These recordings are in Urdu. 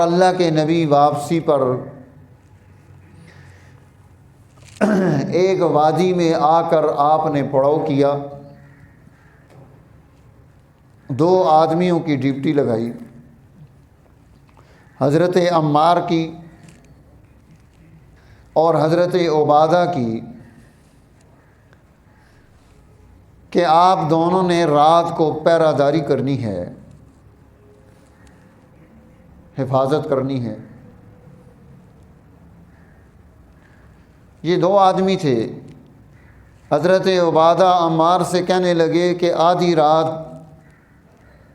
اللہ کے نبی واپسی پر ایک وادی میں آ کر آپ نے پڑاؤ کیا، 2 آدمیوں کی ڈیوٹی لگائی، حضرت عمار کی اور حضرت عبادہ کی، کہ آپ دونوں نے رات کو پہرہ داری کرنی ہے، حفاظت کرنی ہے۔ یہ 2 آدمی تھے۔ حضرت عبادہ عمار سے کہنے لگے کہ آدھی رات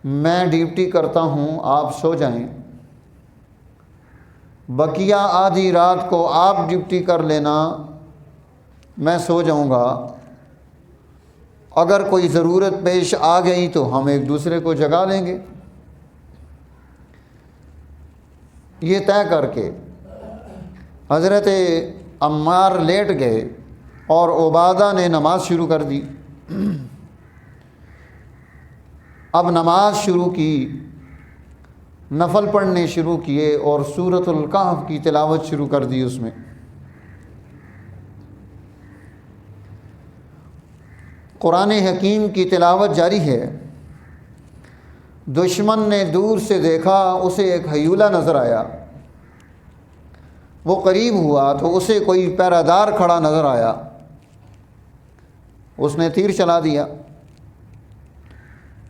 میں ڈیوٹی کرتا ہوں، آپ سو جائیں، بقیہ آدھی رات کو آپ ڈیوٹی کر لینا، میں سو جاؤں گا، اگر کوئی ضرورت پیش آ گئی تو ہم ایک دوسرے کو جگا لیں گے۔ یہ طے کر کے حضرت عمار لیٹ گئے اور عبادہ نے نماز شروع کر دی۔ اب نماز شروع کی، نفل پڑھنے شروع کیے اور سورۃ الکہف کی تلاوت شروع کر دی۔ اس میں قرآن حکیم کی تلاوت جاری ہے۔ دشمن نے دور سے دیکھا، اسے ایک ہیولہ نظر آیا، وہ قریب ہوا تو اسے کوئی پہرہ دار کھڑا نظر آیا، اس نے تیر چلا دیا،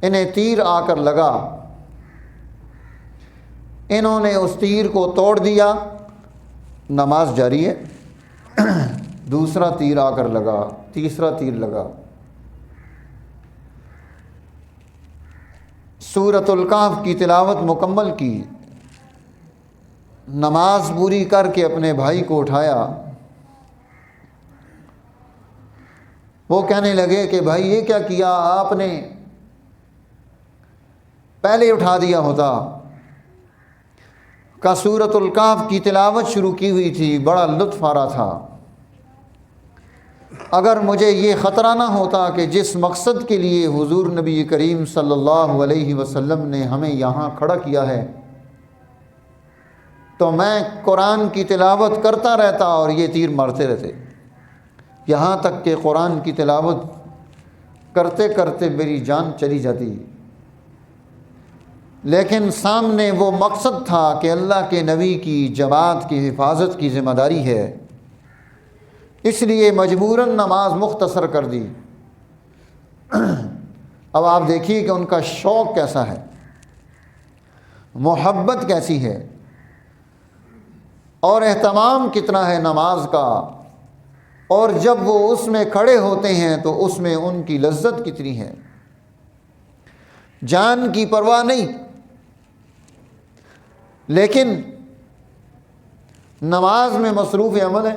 انہیں تیر آ کر لگا، انہوں نے اس تیر کو توڑ دیا، نماز جاری ہے۔ دوسرا تیر آ کر لگا، تیسرا تیر لگا، سورۃ الکہف کی تلاوت مکمل کی، نماز پوری کر کے اپنے بھائی کو اٹھایا۔ وہ کہنے لگے کہ بھائی یہ کیا کیا، آپ نے پہلے اٹھا دیا ہوتا، کا سورۃ الکہف کی تلاوت شروع کی ہوئی تھی، بڑا لطف آ رہا تھا، اگر مجھے یہ خطرہ نہ ہوتا کہ جس مقصد کے لیے حضور نبی کریم صلی اللہ علیہ وسلم نے ہمیں یہاں کھڑا کیا ہے، تو میں قرآن کی تلاوت کرتا رہتا اور یہ تیر مارتے رہتے، یہاں تک کہ قرآن کی تلاوت کرتے کرتے میری جان چلی جاتی۔ لیکن سامنے وہ مقصد تھا کہ اللہ کے نبی کی جماعت کی حفاظت کی ذمہ داری ہے، اس لیے مجبوراً نماز مختصر کر دی۔ اب آپ دیکھیے کہ ان کا شوق کیسا ہے، محبت کیسی ہے، اور اہتمام کتنا ہے نماز کا، اور جب وہ اس میں کھڑے ہوتے ہیں تو اس میں ان کی لذت کتنی ہے، جان کی پرواہ نہیں، لیکن نماز میں مصروف عمل ہے۔